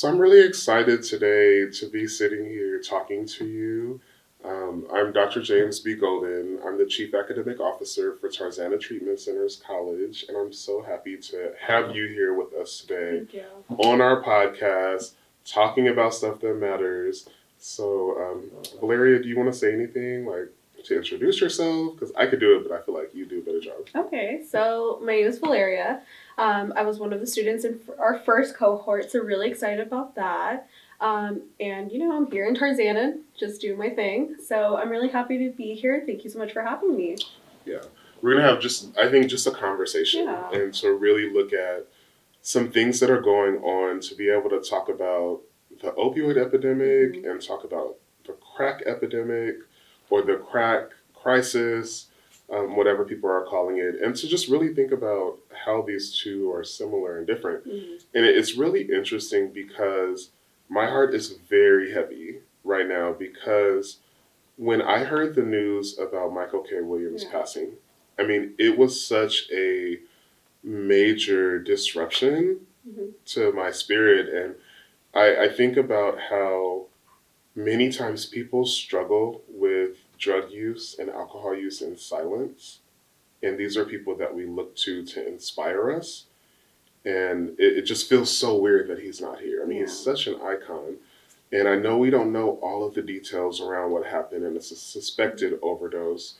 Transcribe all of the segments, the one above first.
So I'm really excited today to be sitting here talking to you. I'm Dr. James B. Golden. I'm the Chief Academic Officer for Tarzana Treatment Centers College, and I'm so happy to have you here with us today Thank you. on our podcast, talking about stuff that matters. So, Valeria, do you want to say anything, like to introduce yourself? Because I could do it, but I feel like you do a better job. Okay, so my name is Valeria. I was one of the students in our first cohort, so really excited about that. And I'm here in Tarzana, just doing my thing. So I'm really happy to be here. Thank you so much for having me. Yeah, we're gonna have I think, just a conversation Yeah. and to really look at some things that are going on to be able to talk about the opioid epidemic and talk about the crack epidemic or the crack crisis, whatever people are calling it, and to just really think about how these two are similar and different. And it's really interesting because my heart is very heavy right now because when I heard the news about Michael K. Williams passing, I mean, it was such a major disruption to my spirit. And I think about how many times people struggle with drug use and alcohol use in silence. And these are people that we look to inspire us. And it just feels so weird that he's not here. I mean, he's such an icon. And I know we don't know all of the details around what happened, and it's a suspected overdose.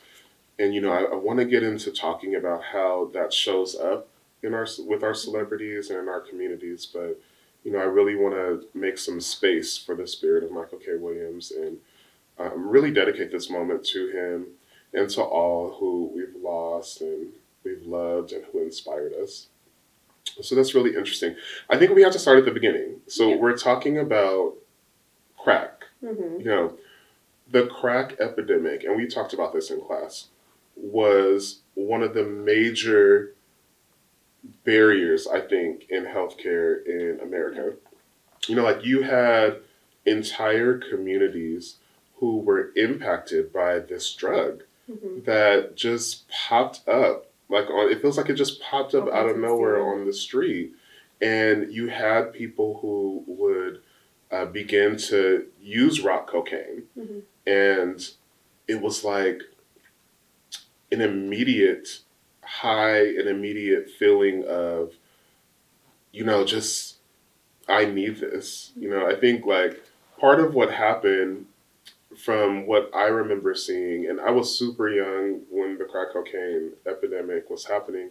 And I want to get into talking about how that shows up in our with our celebrities and in our communities. But I really want to make some space for the spirit of Michael K. Williams and really dedicate this moment to him and to all who we've lost and we've loved and who inspired us. So that's really interesting. I think we have to start at the beginning. So we're talking about crack. You know, the crack epidemic, and we talked about this in class, was one of the major barriers, I think, in healthcare in America. Like you had entire communities who were impacted by this drug that just popped up. It feels like it just popped up out of nowhere on the street. And you had people who would begin to use rock cocaine. And it was like an immediate high, an immediate feeling of, just I need this. I think like part of what happened from what I remember seeing, and I was super young when the crack cocaine epidemic was happening.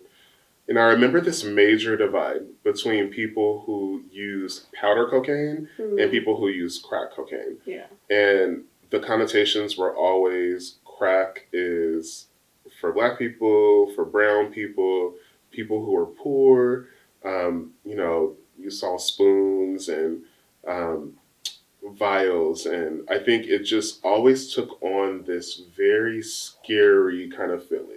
And I remember this major divide between people who use powder cocaine and people who use crack cocaine. Yeah. And the connotations were always crack is for black people, for brown people, people who are poor. You saw spoons and um, vials. And I think it just always took on this very scary kind of feeling.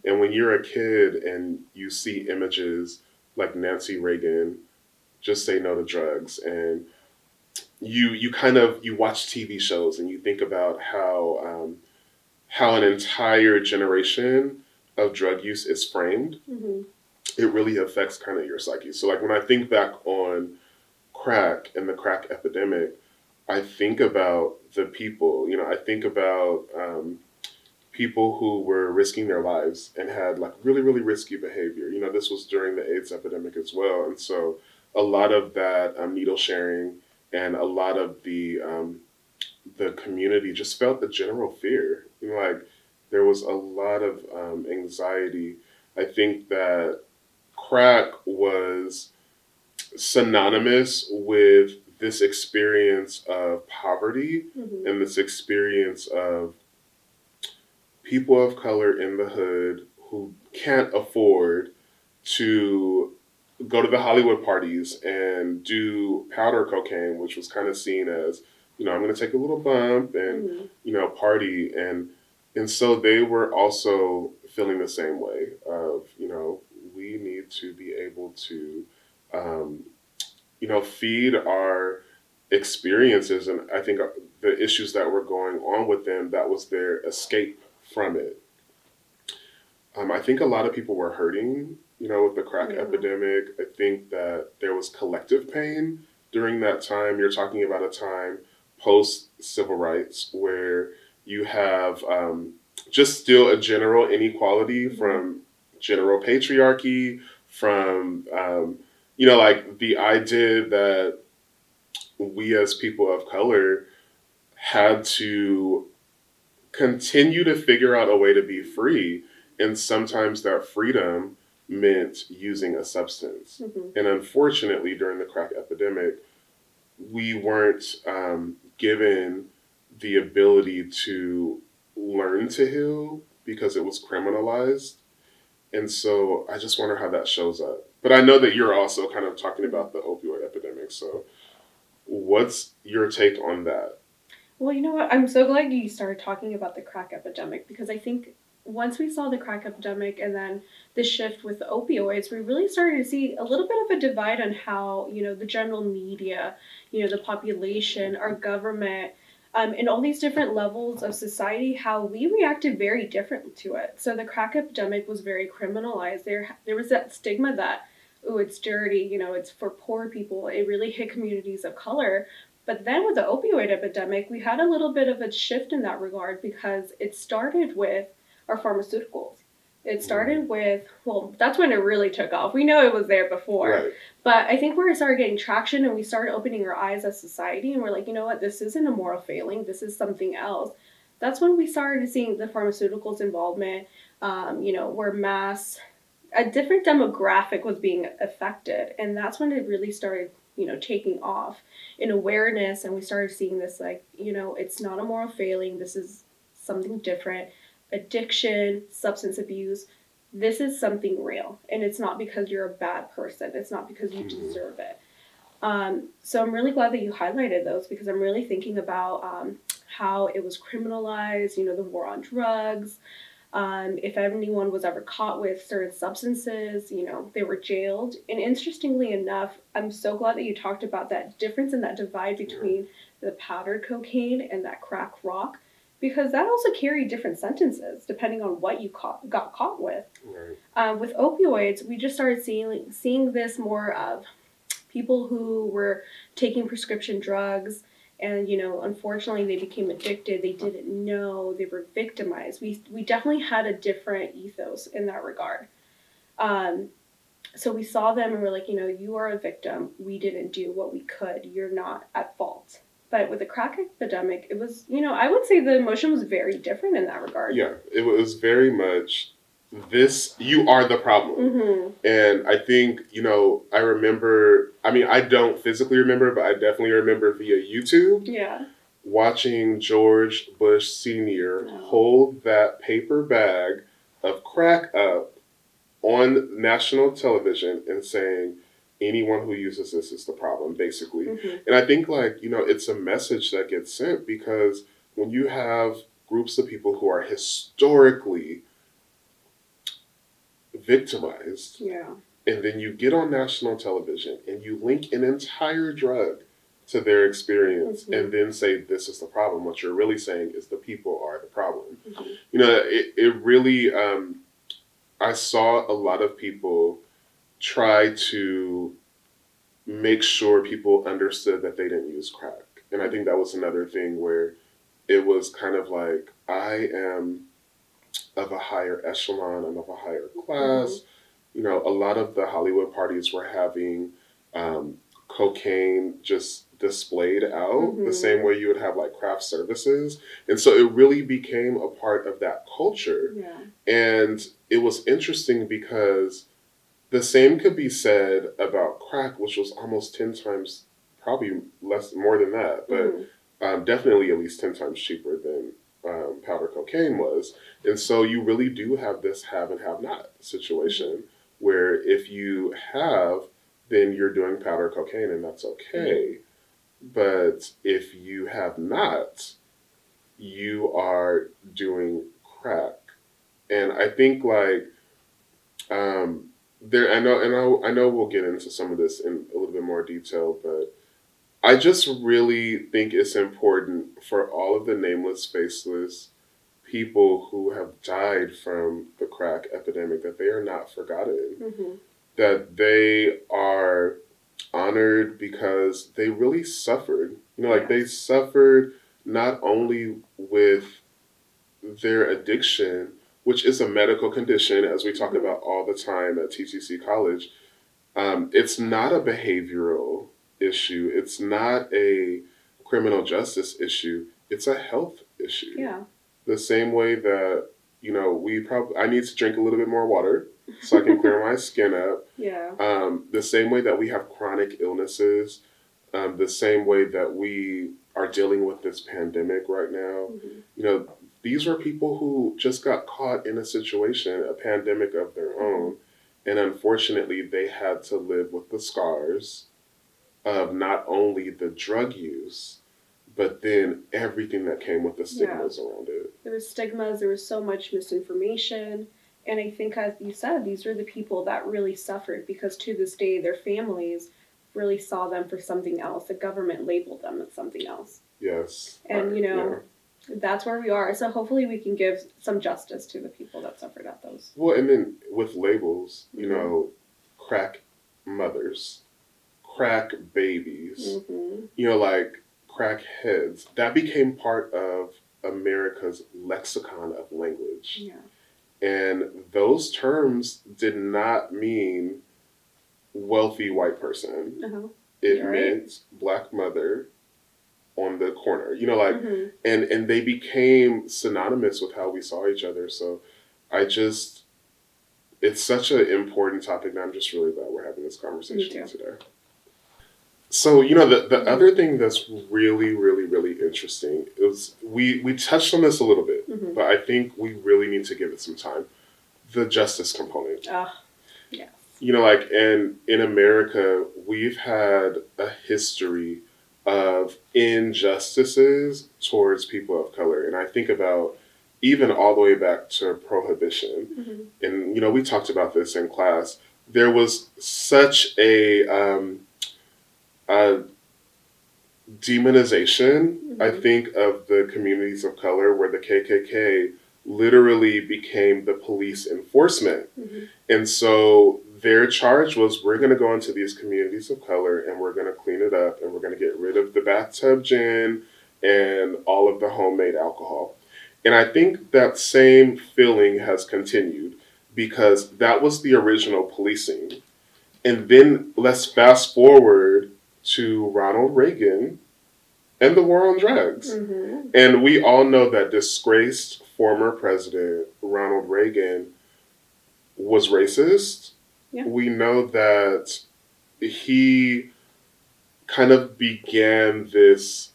And when you're a kid and you see images like Nancy Reagan, just say no to drugs, and you kind of you watch TV shows and you think about how an entire generation of drug use is framed, it really affects kind of your psyche. So like when I think back on crack and the crack epidemic, I think about the people. I think about people who were risking their lives and had like really, really risky behavior. This was during the AIDS epidemic as well. And so a lot of that needle sharing and a lot of the community just felt the general fear. Like there was a lot of anxiety. I think that crack was synonymous with this experience of poverty and this experience of people of color in the hood who can't afford to go to the Hollywood parties and do powder cocaine, which was kind of seen as, I'm going to take a little bump and, party. And so they were also feeling the same way of, we need to be able to, um, feed our experiences. And I think the issues that were going on with them, that was their escape from it. I think a lot of people were hurting, with the crack epidemic. I think that there was collective pain during that time, you're talking about a time post civil rights where you have just still a general inequality from general patriarchy, from, like the idea that we as people of color had to continue to figure out a way to be free. And sometimes that freedom meant using a substance. And unfortunately, during the crack epidemic, we weren't given the ability to learn to heal because it was criminalized. And so I just wonder how that shows up. But I know that you're also kind of talking about the opioid epidemic. So what's your take on that? Well, you know what? I'm so glad you started talking about the crack epidemic because I think once we saw the crack epidemic and then the shift with the opioids, we really started to see a little bit of a divide on how, the general media, the population, our government, and all these different levels of society, how we reacted very differently to it. So the crack epidemic was very criminalized. There was that stigma that, oh, it's dirty, it's for poor people. It really hit communities of color. But then with the opioid epidemic, we had a little bit of a shift in that regard because it started with our pharmaceuticals. It started with, well, that's when it really took off. We know it was there before. Right. But I think where it started getting traction and we started opening our eyes as society and we're like, you know what, this isn't a moral failing, this is something else. That's when we started seeing the pharmaceuticals involvement, where a different demographic was being affected. And that's when it really started, taking off in awareness. And we started seeing this like, it's not a moral failing. This is something different. Addiction, substance abuse, this is something real. And it's not because you're a bad person. It's not because you deserve it. So I'm really glad that you highlighted those because I'm really thinking about how it was criminalized, the war on drugs. If anyone was ever caught with certain substances, they were jailed. And interestingly enough, I'm so glad that you talked about that difference and that divide between the powdered cocaine and that crack rock, because that also carried different sentences depending on what you got caught with. Right. With opioids, we just started seeing this more of people who were taking prescription drugs and unfortunately they became addicted. They didn't know, they were victimized. We definitely had a different ethos in that regard. So we saw them and we're like, you are a victim, we didn't do what we could, you're not at fault. But with the crack epidemic, it was, I would say the emotion was very different in that regard. Yeah, it was very much this, you are the problem. And I think, I remember, I don't physically remember, but I definitely remember via YouTube watching George Bush Sr. hold that paper bag of crack up on national television and saying, anyone who uses this is the problem, basically. And I think, it's a message that gets sent because when you have groups of people who are historically victimized, and then you get on national television and you link an entire drug to their experience and then say this is the problem, what you're really saying is the people are the problem. It really, I saw a lot of people try to make sure people understood that they didn't use crack. And I think that was another thing where it was kind of like, I am of a higher echelon, I'm of a higher class. A lot of the Hollywood parties were having cocaine just displayed out the same way you would have like craft services. And so it really became a part of that culture. And it was interesting because the same could be said about crack, which was almost 10 times, probably more than that, but definitely at least 10 times cheaper than powder cocaine was. And so you really do have this have and have not situation where if you have, then you're doing powder cocaine and that's okay. But if you have not, you are doing crack. And I think I know we'll get into some of this in a little bit more detail, but I just really think it's important for all of the nameless, faceless people who have died from the crack epidemic that they are not forgotten, that they are honored because they really suffered. Like they Yes. suffered not only with their addiction, which is a medical condition, as we talk Hmm. about all the time at TTC College. It's not a behavioral issue. It's not a criminal justice issue. It's a health issue. Yeah. The same way that I need to drink a little bit more water so I can clear my skin up. Yeah. The same way that we have chronic illnesses, the same way that we are dealing with this pandemic right now. Hmm. You know, these were people who just got caught in a situation, a pandemic of their Hmm. own, and unfortunately, they had to live with the scars of not only the drug use, but then everything that came with the Yeah. stigmas around it. There was stigmas, there was so much misinformation. And I think, as you said, these were the people that really suffered because to this day, their families really saw them for something else. The government labeled them as something else. Yes. And, Yeah. that's where we are. So hopefully we can give some justice to the people that suffered at those. Well, and then with labels, Hmm. crack mothers, crack babies, Hmm. like crack heads, that became part of America's lexicon of language. Yeah. And those terms did not mean wealthy white person. Uh-huh. It You're right. meant black mother on the corner. Like, Hmm. and they became synonymous with how we saw each other. So I just it's such an important topic, and I'm just really glad we're having this Me conversation too. today. So, the Hmm. other thing that's really, really, really interesting is we touched on this a little bit, Hmm. but I think we really need to give it some time. The justice component. Ah, yes. Like in America, we've had a history of injustices towards people of color. And I think about even all the way back to prohibition. Hmm. And, we talked about this in class. There was such a demonization, I Hmm. think, of the communities of color where the KKK literally became the police enforcement. Hmm. And so their charge was, we're going to go into these communities of color and we're going to clean it up and we're going to get rid of the bathtub gin and all of the homemade alcohol. And I think that same feeling has continued because that was the original policing. And then let's fast forward to Ronald Reagan and the war on drugs. Hmm. And we all know that disgraced former president Ronald Reagan was racist. Yeah. We know that he kind of began this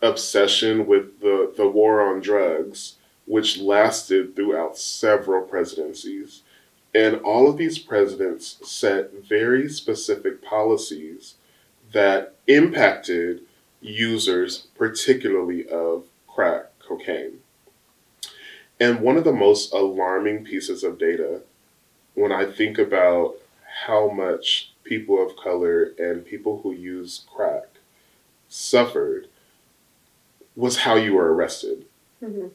obsession with the war on drugs, which lasted throughout several presidencies. And all of these presidents set very specific policies that impacted users, particularly of crack cocaine. And one of the most alarming pieces of data when I think about how much people of color and people who use crack suffered was how you were arrested. Hmm.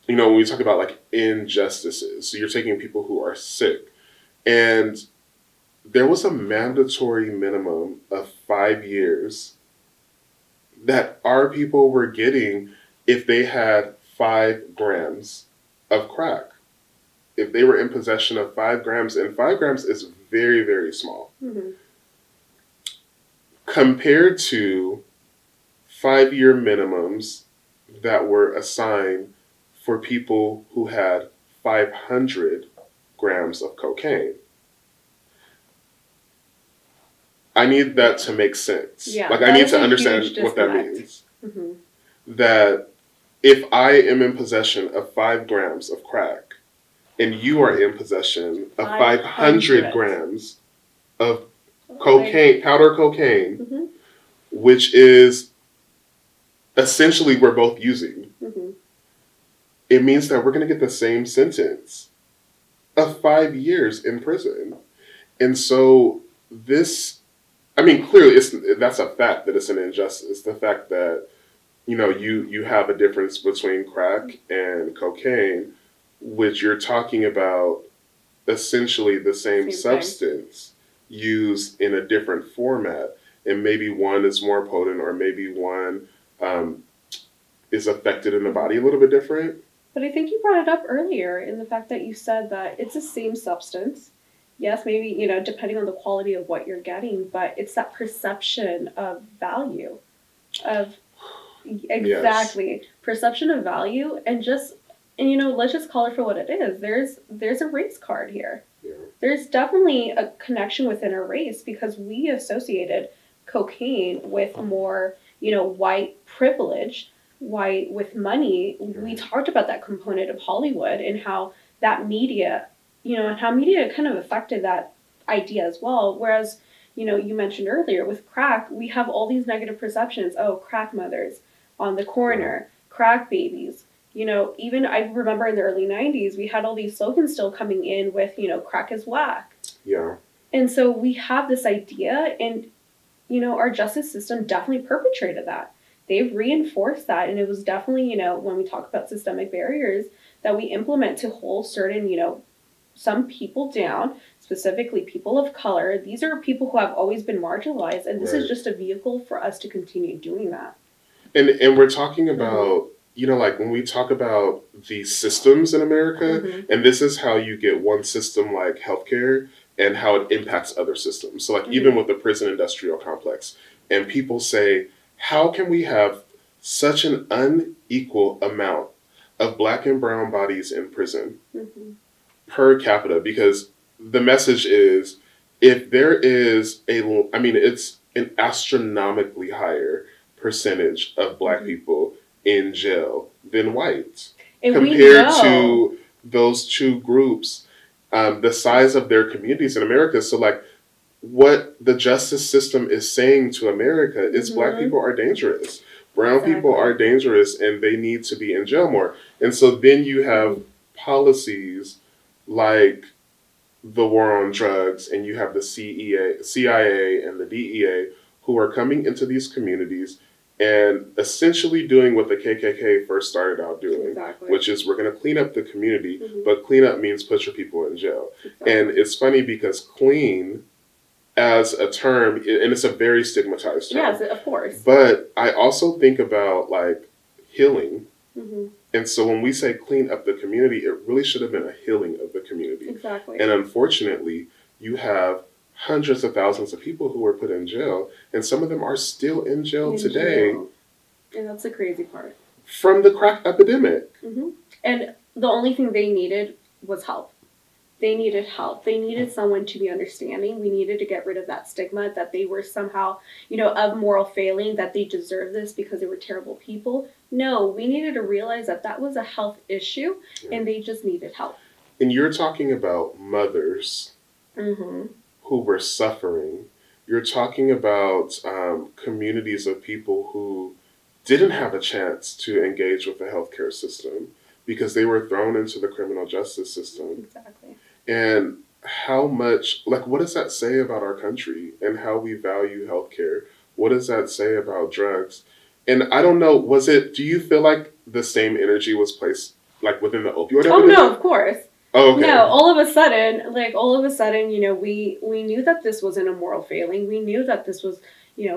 When we talk about like injustices, so you're taking people who are sick, and there was a mandatory minimum of 5 years that our people were getting if they had 5 grams of crack. If they were in possession of 5 grams, and 5 grams is very, very small Hmm. compared to 5 year minimums that were assigned for people who had 500 grams of cocaine. I need that to make sense. Yeah, Like, I that need is to a understand huge what that disconnect. means. Hmm. That if I am in possession of 5 grams of crack and you are in possession of 500 500. grams of cocaine, powder cocaine, Hmm. which is essentially we're both using, Hmm. it means that we're going to get the same sentence of 5 years in prison. And so this, I mean, clearly that's a fact that it's an injustice. The fact that, you have a difference between crack and cocaine, which you're talking about essentially the same Same thing. substance, used in a different format, and maybe one is more potent, or maybe one um, is affected in the body a little bit different. But I think you brought it up earlier in the fact that you said that it's the same substance. Yes, maybe, depending on the quality of what you're getting, but it's that perception of value, of Yes. exactly perception of value, and let's just call it for what it is. There's a race card here. Yeah. There's definitely a connection within a race because we associated cocaine with more, white privilege, white with money. We talked about that component of Hollywood and how that media, and how media kind of affected that idea as well. Whereas, you mentioned earlier with crack, we have all these negative perceptions. Oh, crack mothers on the corner, crack babies. Even I remember in the early 90s, we had all these slogans still coming in with, crack is whack. Yeah. And so we have this idea, and, our justice system definitely perpetrated that. They've reinforced that, and it was definitely, when we talk about systemic barriers that we implement to hold certain, some people down, specifically people of color. These are people who have always been marginalized, and this is just a vehicle for us to continue doing that. And we're talking about, like when we talk about the systems in America, and this is how you get one system like healthcare and how it impacts other systems. So like even with the prison industrial complex, and people say, how can we have such an unequal amount of black and brown bodies in prison per capita? Because the message is, if there is I mean, it's an astronomically higher percentage of black people in jail than whites, And compared to those two groups, the size of their communities in America. So like, what the justice system is saying to America is black people are dangerous, brown people are dangerous, and they need to be in jail more. And so then you have policies like the war on drugs, and you have the CIA, and the DEA, who are coming into these communities and essentially doing what the KKK first started out doing, which is, we're going to clean up the community, but clean up means put your people in jail. And it's funny because clean as a term, and it's a very stigmatized term. Yes, of course. But I also think about like healing. And so when we say clean up the community, it really should have been a healing of the community. Exactly. And unfortunately, you have hundreds of thousands of people who were put in jail, and some of them are still in jail today. And that's the crazy part. From the crack epidemic. And the only thing they needed was help. They needed help. They needed someone to be understanding. We needed to get rid of that stigma that they were somehow, of moral failing, that they deserved this because they were terrible people. No, we needed to realize that that was a health issue, and they just needed help. And you're talking about mothers who were suffering. You're talking about communities of people who didn't have a chance to engage with the healthcare system because they were thrown into the criminal justice system. Exactly. And how much, like, what does that say about our country and how we value healthcare? What does that say about drugs? And I don't know, do you feel like the same energy was placed, like, within the opioid epidemic? Oh, no, of course. Oh, okay. No, all of a sudden, we knew that this wasn't a moral failing. We knew that this was,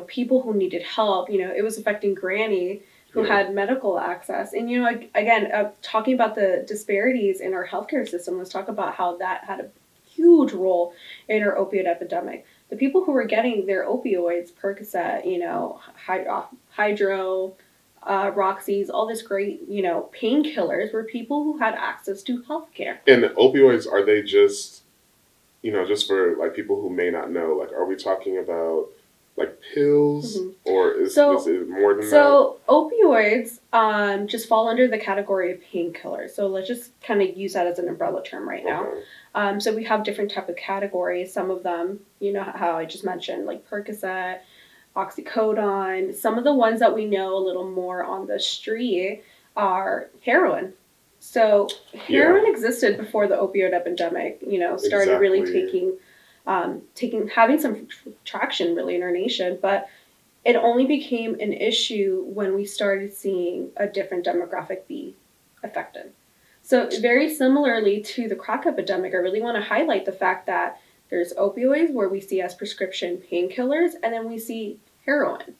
people who needed help. It was affecting Granny, who had medical access. And, again, talking about the disparities in our healthcare system, let's talk about how that had a huge role in our opioid epidemic. The people who were getting their opioids, Percocet, Hydro, Roxy's, all this great, painkillers, were people who had access to healthcare. And opioids, are they just, just for like people who may not know, like, are we talking about like pills, or is it more than that? So opioids just fall under the category of painkillers. So let's just kind of use that as an umbrella term right now. So we have different type of categories. Some of them, how I just mentioned, like Percocet, oxycodone. Some of the ones that we know a little more on the street are heroin. So heroin existed before the opioid epidemic, started really having some traction really in our nation. But it only became an issue when we started seeing a different demographic be affected. So very similarly to the crack epidemic, I really want to highlight the fact that There's opioids, where we see as prescription painkillers, and then we see heroin.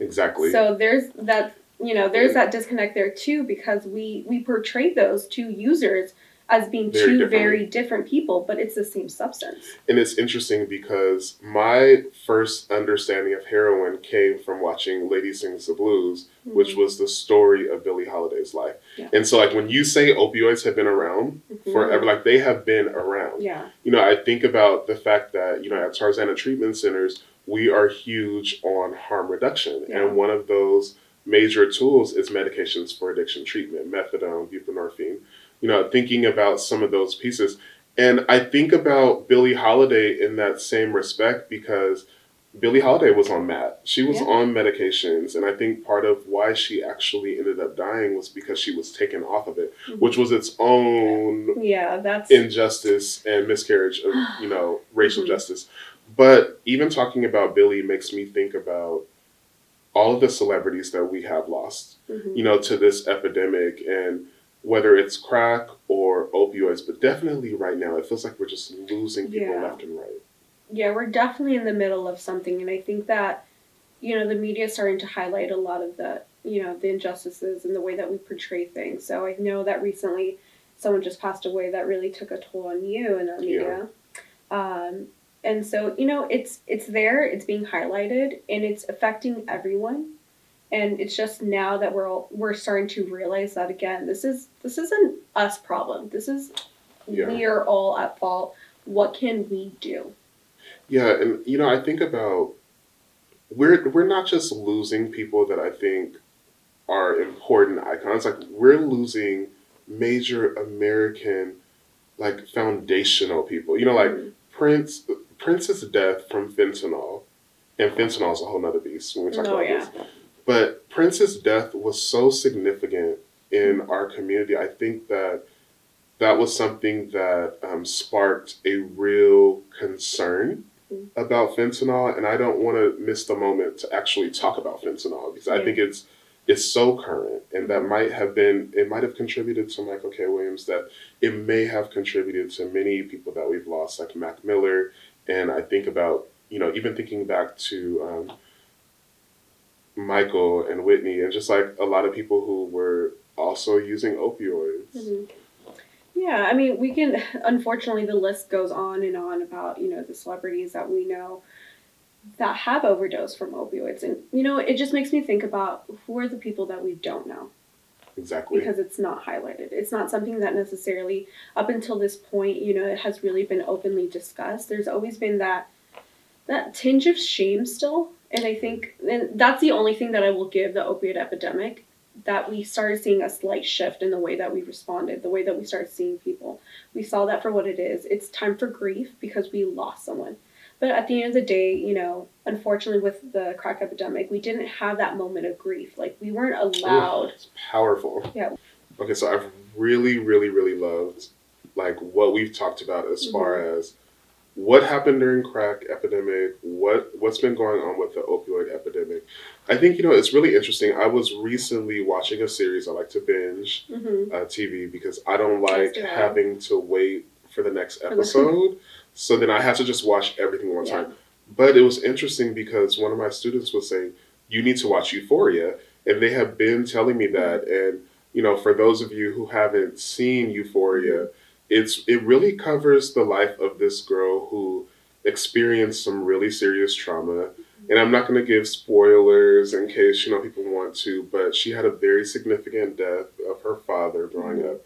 Exactly. So there's that, there's that disconnect there too, because we portray those two users as being two very different people, but it's the same substance. And it's interesting because my first understanding of heroin came from watching Lady Sings the Blues, which was the story of Billie Holiday's life. Yeah. And so, like, when you say opioids have been around forever, like, they have been around. Yeah. I think about the fact that, at Tarzana treatment centers, we are huge on harm reduction. Yeah. And one of those major tools is medications for addiction treatment, methadone, buprenorphine. Thinking about some of those pieces. And I think about Billie Holiday in that same respect because Billie Holiday was on MAT. She was on medications. And I think part of why she actually ended up dying was because she was taken off of it, which was its own injustice and miscarriage of, racial justice. But even talking about Billie makes me think about all of the celebrities that we have lost, to this epidemic, and whether it's crack or opioids, but definitely right now, it feels like we're just losing people left and right. Yeah, we're definitely in the middle of something, and I think that, the media is starting to highlight a lot of the injustices and the way that we portray things. So I know that recently someone just passed away that really took a toll on you in our media. And so, it's there, it's being highlighted, and it's affecting everyone. And it's just now that we're starting to realize that, again, this isn't us problem. This is we are all at fault. What can we do? Yeah, and I think about we're not just losing people that I think are important icons. Like, we're losing major American, like, foundational people. Like Prince's death from fentanyl, and fentanyl is a whole nother beast when we talk about this. But Prince's death was so significant in our community. I think that was something that sparked a real concern about fentanyl, and I don't want to miss the moment to actually talk about fentanyl because I think it's so current, and that might have contributed to Michael K. Williams, that it may have contributed to many people that we've lost, like Mac Miller, and I think about even thinking back to Michael and Whitney, and just like a lot of people who were also using opioids. Yeah, I mean, we can, unfortunately, the list goes on and on about, the celebrities that we know that have overdosed from opioids. And, it just makes me think about who are the people that we don't know. Exactly. Because it's not highlighted. It's not something that necessarily, up until this point, it has really been openly discussed. There's always been that tinge of shame still. And I think that's the only thing that I will give the opioid epidemic, that we started seeing a slight shift in the way that we responded, the way that we started seeing people. We saw that for what it is. It's time for grief because we lost someone. But at the end of the day, unfortunately with the crack epidemic, we didn't have that moment of grief. Like, we weren't allowed. It's powerful. Yeah. Okay, so I've really, really, really loved, like, what we've talked about as far as what happened during crack epidemic, what's been going on with the opioid epidemic. I think, it's really interesting. I was recently watching a series. I like to binge TV because I don't like having to wait for the next episode. So then I had to just watch everything one time. But it was interesting because one of my students was saying, you need to watch Euphoria. And they have been telling me that. And, for those of you who haven't seen Euphoria, it really covers the life of this girl who experienced some really serious trauma. And I'm not going to give spoilers in case, people want to, but she had a very significant death of her father growing up.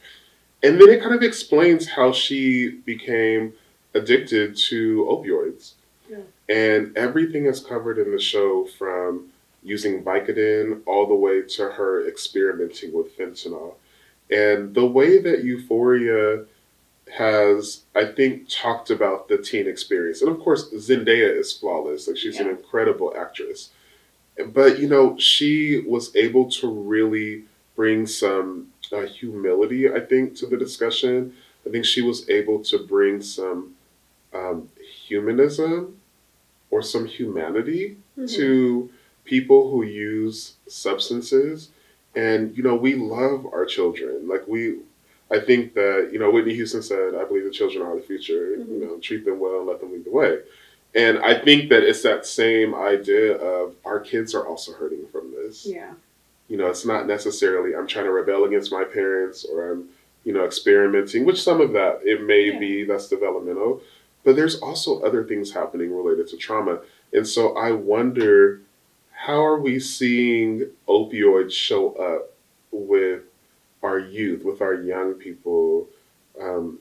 And then it kind of explains how she became addicted to opioids. Yeah. And everything is covered in the show, from using Vicodin all the way to her experimenting with fentanyl. And the way that Euphoria has, I think, talked about the teen experience. And of course, Zendaya is flawless. Like, she's an incredible actress. But, she was able to really bring some humility, I think, to the discussion. I think she was able to bring some humanism or some humanity to people who use substances. And, we love our children. Like, I think that, Whitney Houston said, I believe the children are the future, treat them well and let them lead the way. And I think that it's that same idea of our kids are also hurting from this. Yeah. It's not necessarily I'm trying to rebel against my parents or I'm, experimenting, which some of that it may be that's developmental, but there's also other things happening related to trauma. And so I wonder, how are we seeing opioids show up with our youth, with our young people? Um,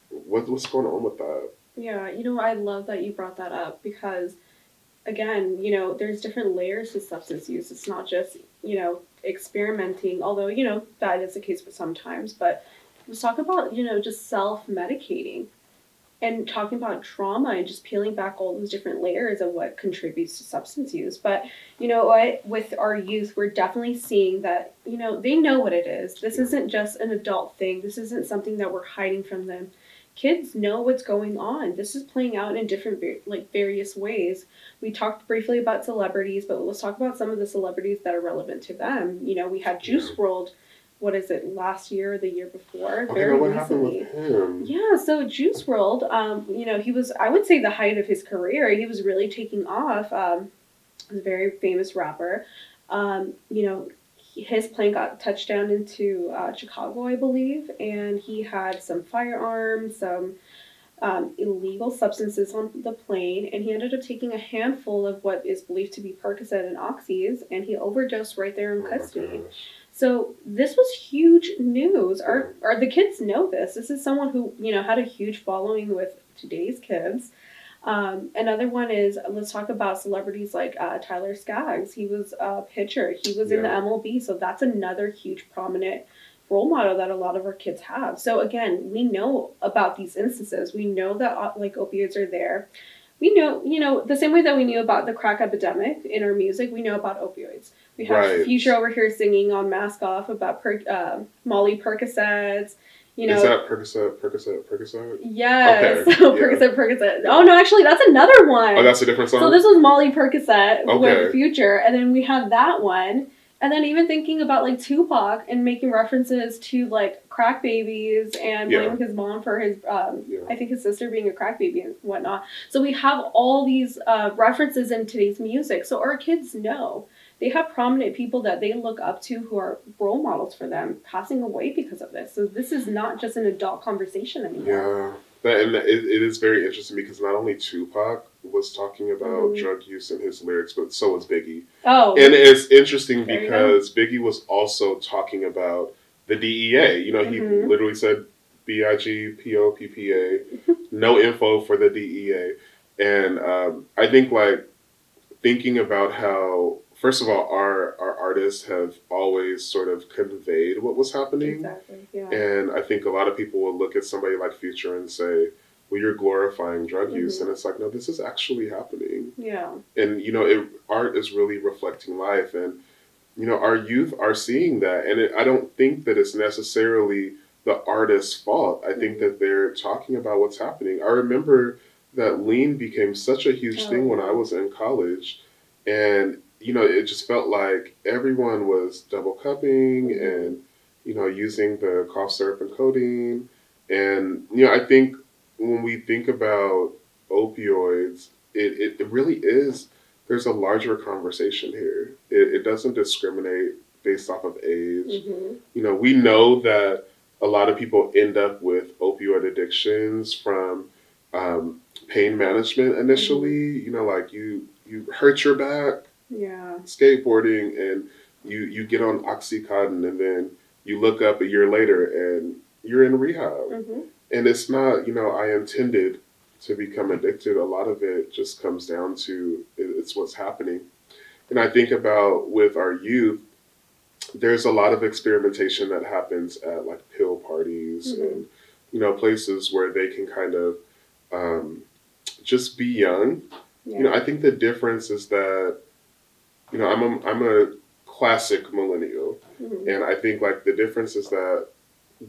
what's going on with that? Yeah, I love that you brought that up because, again, there's different layers to substance use. It's not just, experimenting, although, that is the case for sometimes, but let's talk about, just self medicating and talking about trauma and just peeling back all those different layers of what contributes to substance use. But you know what? With our youth, we're definitely seeing that, they know what it is. This isn't just an adult thing. This isn't something that we're hiding from them. Kids know what's going on. This is playing out in different, various ways. We talked briefly about celebrities, but let's talk about some of the celebrities that are relevant to them. We had Juice World, what is it, last year or the year before? Okay, very what recently. happened with him? Yeah, so Juice World, he was, I would say, the height of his career. He was really taking off. He's a very famous rapper. His plane got touched down into Chicago, I believe, and he had some firearms, some illegal substances on the plane, and he ended up taking a handful of what is believed to be Percocet and Oxys, and he overdosed right there in custody. So this was huge news. Our the kids know this. This is someone who had a huge following with today's kids. Another one is, let's talk about celebrities like Tyler Skaggs. He was a pitcher. He was in the MLB, so that's another huge prominent role model that a lot of our kids have. So again, we know about these instances. We know that opioids are there. We know, the same way that we knew about the crack epidemic in our music, we know about opioids. We have Future over here singing on Mask Off about Molly Percocets. Is that Percocet? Yes. Okay. So Percocet. Oh no, actually that's another one. Oh, that's a different song? So this was Molly Percocet with Future, and then we had that one. And then even thinking about Tupac and making references to crack babies and blaming his mom for his I think his sister being a crack baby and whatnot. So we have all these references in today's music. So our kids know. They have prominent people that they look up to who are role models for them passing away because of this. So this is not just an adult conversation anymore. Yeah. And it is very interesting because not only Tupac was talking about drug use in his lyrics, but so was Biggie. Oh. And it's interesting because Biggie was also talking about the DEA. He literally said BIGPOPPA, no info for the DEA. And I think thinking about how, first of all, our artists have always sort of conveyed what was happening. Exactly, yeah. And I think a lot of people will look at somebody like Future and say, well, you're glorifying drug use. And it's like, no, this is actually happening. Yeah. And, art is really reflecting life. And, our youth are seeing that. And I don't think that it's necessarily the artist's fault. I think that they're talking about what's happening. I remember that lean became such a huge thing when I was in college. And, it just felt like everyone was double cupping and, using the cough syrup and codeine. And, I think when we think about opioids, it really is, there's a larger conversation here. It doesn't discriminate based off of age. We know that a lot of people end up with opioid addictions from pain management initially. You hurt your back skateboarding and you get on Oxycontin and then you look up a year later and you're in rehab. And it's not, I intended to become addicted. A lot of it just comes down to it's what's happening. And I think about with our youth, there's a lot of experimentation that happens at pill parties and, places where they can kind of just be young. I think the difference is that, I'm a classic millennial. And I think the difference is that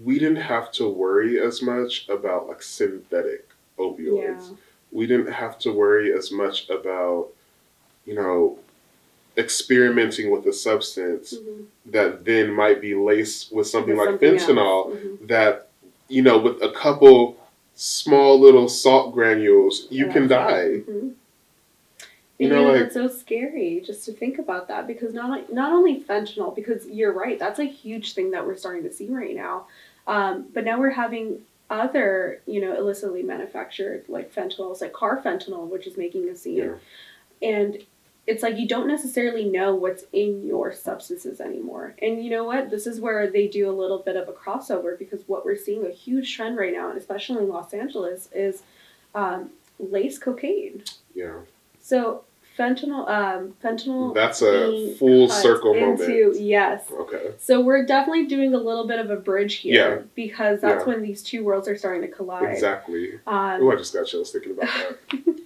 we didn't have to worry as much about synthetic opioids. We didn't have to worry as much about, experimenting with a substance that then might be laced with something With like something fentanyl that, with a couple small little salt granules, you can die. That's so scary just to think about that, because not only fentanyl, because you're right, that's a huge thing that we're starting to see right now. But now we're having other, illicitly manufactured like fentanyls, like car fentanyl, which is making a scene. Yeah. And it's like you don't necessarily know what's in your substances anymore. And you know what? This is where they do a little bit of a crossover, because what we're seeing a huge trend right now, and especially in Los Angeles, is lace cocaine. Yeah. So fentanyl. That's a full circle moment. Yes. Okay. So we're definitely doing a little bit of a bridge here, because that's when these two worlds are starting to collide. Exactly. I just got chills thinking about that.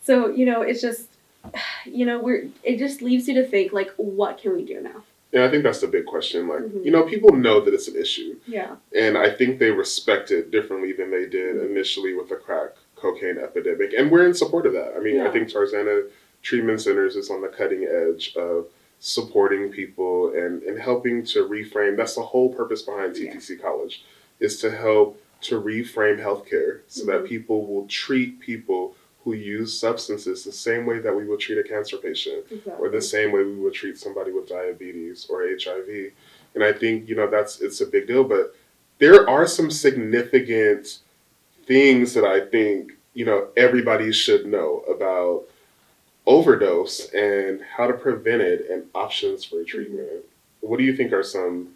So it's just, it just leaves you to think, like, what can we do now? Yeah, I think that's the big question. Like, people know that it's an issue. Yeah. And I think they respect it differently than they did initially with the crack cocaine epidemic. And we're in support of that. I mean, I think Tarzana Treatment Centers is on the cutting edge of supporting people and helping to reframe. That's the whole purpose behind TTC College, is to help to reframe healthcare so that people will treat people who use substances the same way that we would treat a cancer patient, or the same way we would treat somebody with diabetes or HIV. And I think, it's a big deal, but there are some significant things that I think, everybody should know about overdose and how to prevent it and options for treatment. What do you think are some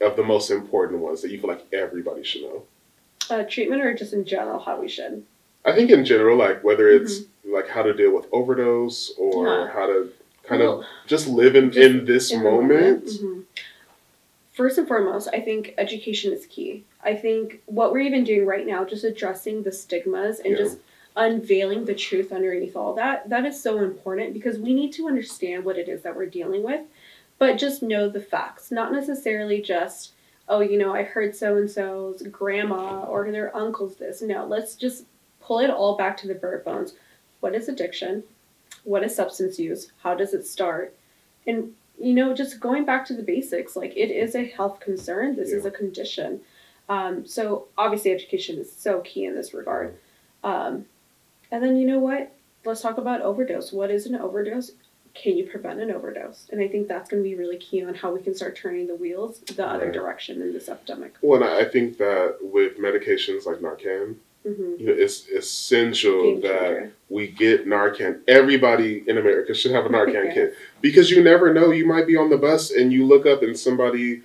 of the most important ones that you feel like everybody should know? Treatment, or just in general how we should? I think in general, like whether it's like how to deal with overdose or how to kind of just live in this moment. First and foremost, I think education is key. I think what we're even doing right now, just addressing the stigmas and just unveiling the truth underneath all that is so important, because we need to understand what it is that we're dealing with, but just know the facts, not necessarily just, I heard so-and-so's grandma or their uncle's this. No, let's just pull it all back to the bare bones. What is addiction? What is substance use? How does it start? And, just going back to the basics, like, it is a health concern. This is a condition. So obviously education is so key in this regard. And then, let's talk about overdose. What is an overdose? Can you prevent an overdose? And I think that's going to be really key on how we can start turning the wheels the other direction in this epidemic. Well, and I think that with medications like Narcan, it's essential that we get Narcan. Everybody in America should have a Narcan kit, because you never know. You might be on the bus and you look up and somebody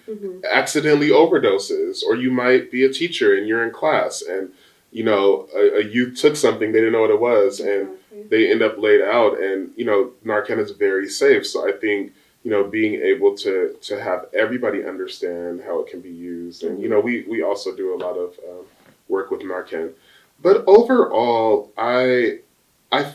accidentally overdoses, or you might be a teacher and you're in class and a youth took something, they didn't know what it was, and they end up laid out. And Narcan is very safe. So I think being able to have everybody understand how it can be used, and we also do a lot of work with Narcan. But overall, I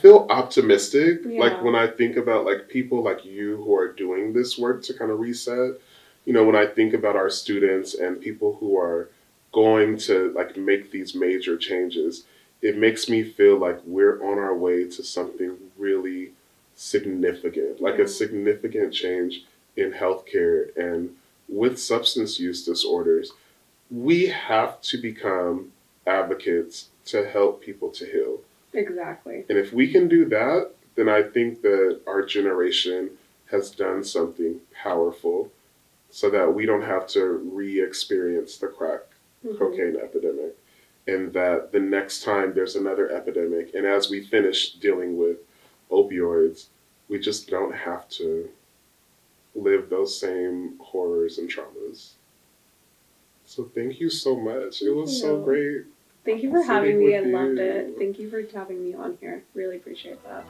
feel optimistic. Like when I think about like people like you who are doing this work to kind of reset. When I think about our students and people who are going to like make these major changes, it makes me feel like we're on our way to something really significant, like a significant change in healthcare. And with substance use disorders, we have to become advocates to help people to heal. Exactly. And if we can do that, then I think that our generation has done something powerful, so that we don't have to re-experience the crack cocaine epidemic, and that the next time there's another epidemic, and as we finish dealing with opioids, we just don't have to live those same horrors and traumas. So thank you so much. It was so great. Thank you for having me. I loved it. Thank you for having me on here. Really appreciate that.